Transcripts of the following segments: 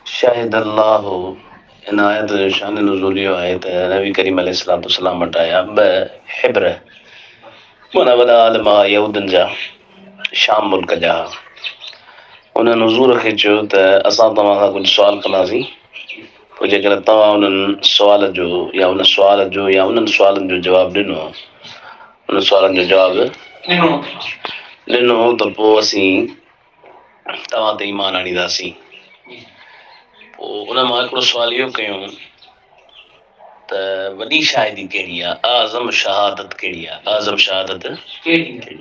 शाहिद अल्लाह इन आयत जो शान नुज़ूल इहो आहे त नबी करीम अलैहिस्सलाम वटि आया ॿ हिब्र माना वॾा आलिमा यहूदनि जा शाम मुल्क जा उन्हनि हुज़ूर खे चयो त असां तव्हां खां कुझु सुवाल कंदासीं पोइ जेकर तव्हां उन्हनि सुवाल जो या उन सुवाल जो या उन्हनि सुवालनि जो जवाबु ॾिनो उन सुवालनि जो जवाबु ॾिनो त पोइ असीं तव्हां ते ईमान आणींदासीं। पोइ उन मां हिकिड़ो सुवालु इहो कयूं त वॾी शाहिदी कहिड़ी आहे आज़म शहादत कहिड़ी आहे आज़म शहादत कहिड़ी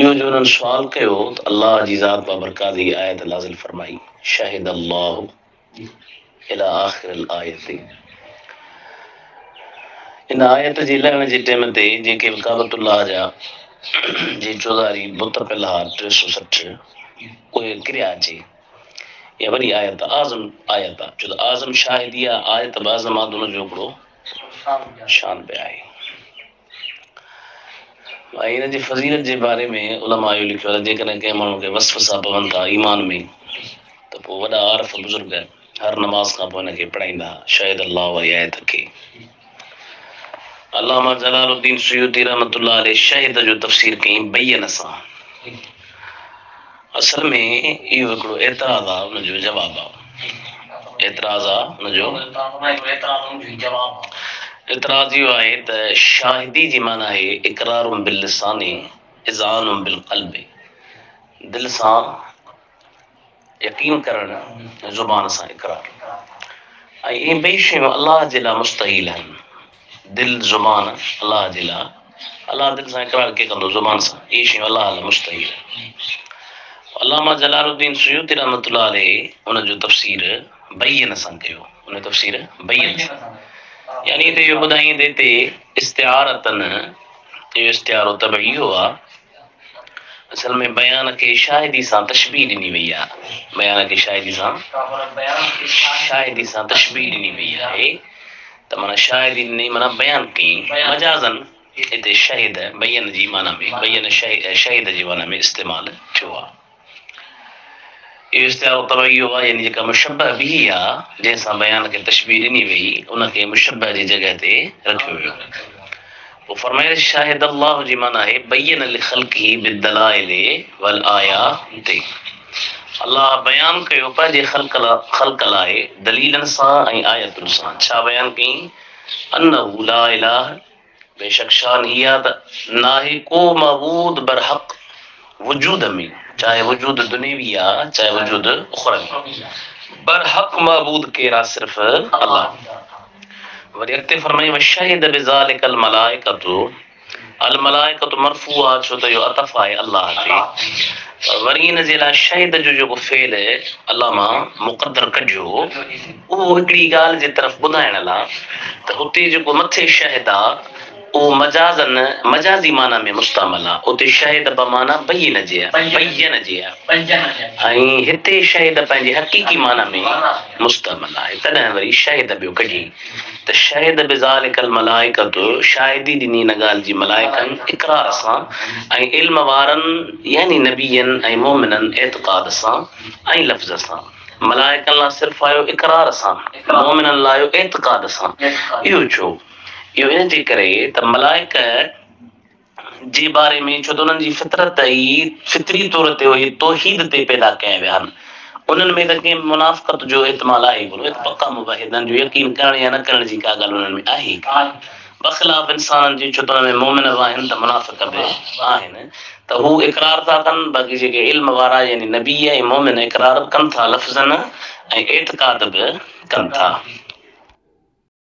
इहो जो उन्हनि सुवालु कयो त अलाह जी ज़ात बाबरकात जी आयत नाज़िल फरमाई शाहिद अल्लाह इला आख़िर आयत। इन आयत जे लहण जे टाइम ते जेके काबतुल्लाह जा जे चौधारी बुत पियल हा 360 उहे किरिया अचे या वरी आयत आज़म आयत आहे छो त आज़म शाहिदी आहे आयत बि आज़मात हुनजो हिकिड़ो शान पे आहे। ऐं हिन जी फज़ीलत जे बारे में उलमा इहो लिखियो आहे जेकॾहिं कंहिं माण्हू खे वसफ़ सां पवनि था ईमान में त पोइ वॾा आरफ बुज़ुर्ग हर नमाज़ खां पोइ हिनखे पढ़ाईंदा शाहिद अल्लाह वारी आयत खे। अल्लामा जलालुद्दीन सुयूती रहमतुल्लाह अलैह शहीद जो तफ़सीर कई बयन सां। असल में इहो हिकिड़ो एतराज़ आहे हुनजो जवाबु आहे एतराज़ आहे हुनजो एतराज़ इहो आहे त शाहिदी जी माना आहे इक़रारुम बिल लिसानी इज़ानुम बिल क़ल्बि दिलि सां यकीन करणु ज़ुबान सां इक़रार ऐं इहे ॿई शयूं अलाह जे लाइ मुस्तहील आहिनि। दिलि ज़ुबान अलाह जे लाइ अलाह दिलि सां इक़रार के कंदो ज़ुबान सां इहे शयूं अलाह लाइ मुस्तहील आहिनि। अल्लामा जलालुद्दीन सुयूती रहमतुल्लाह अलैह उनजो तफ़सीर बयन सां कयो उन तफ़सीर बयन यानी त इहो ॿुधाईंदे ते इस्तिआरतन इहो इस्तिआरो तबई इहो आहे असल में बयान खे शाहिदी सां तशबीह ॾिनी वई आहे बयान खे शाहिदी सां तशबीह ॾिनी वई आहे त माना शाहिदी ॾिनी माना बयान कई मजाज़न हिते शहीद बयन जी माना में बयन शहीद जी माना में इस्तेमालु थियो आहे। इहो इस्तिआरो तबई इहो आहे यानी जेका मुशब्बह बि आहे जंहिंसां बयान खे तशबीह ॾिनी वई उनखे मुशब्बह जी जॻह ते रखियो वियो। पोइ फरमाए शाहिद अल्लाह जी माना आहे बयन लिखल्क़ी बिदलाइल वल आयात अल्लाह बयान कयो पंहिंजे ख़ल्क़ लाइ दलीलनि सां ऐं आयतुनि सां छा बयान कई अन्नहु ला इलाह बेशक शान इहा त नाहे को मबूद बरहक़ वजूद में चाहे वजूद दुनियावी आहे चाहे वजूद उखरवी बरहक़ मबूद केरु सिर्फ़ अल्लाह। वरी अॻिते फरमाई वशहिद बिज़ालिकल मलाइकतु अल मलाइकतु मरफूआ छो त इहो अतफ़ आहे अल्लाह ते वरी इन जे लाइ शहीद जो जेको फेल अल्लाह मां मुक़दर कजो उहो हिकिड़ी ॻाल्हि जे तरफ़ ॿुधाइण लाइ त हुते जेको मथे शहीद आहे उहो मजाज़ी माना में मुस्तमल आहे उते शहीद बमाना बयन जे ऐं हिते शहीद पंहिंजे हक़ीक़ी माना में मुस्तमल आहे तॾहिं वरी शहीद ॿियो कढी त शहीद बिज़ालिकल मलाइकतु शाहिदी ॾिनी हिन ॻाल्हि जी मलाइकनि इक़रार सां ऐं इल्म वारनि यानी नबियनि ऐं मोमिननि एतिक़ाद सां ऐं लफ़्ज़ सां मलाइकनि लाइ सिर्फ़ु आयो इक़रार सां मोमिननि लाइ आयो एतिक़ाद सां। इहो छो इहो इन जे करे त मलाइक जे बारे में छो त उन्हनि जी फितरत ई फितरी तौर ते तौहीद ते पैदा कया विया आहिनि उन्हनि में त कंहिं मुनाफ़क़त जो एतमाल आहे कोन पका मुबाहिदनि जो यकीन करण या न करण जी का ॻाल्हि उन्हनि में आहे बख़िलाफ़ इंसाननि जी छो त उन्हनि में मोमिन आहिनि त मुनाफ़िक़ बि आहिनि त हू इक़रार था कनि बाक़ी जेके इल्म वारा यानी नबी ऐं मोमिन इक़रार कनि था लफ़्ज़नि ऐं एतिक़ाद बि कनि था।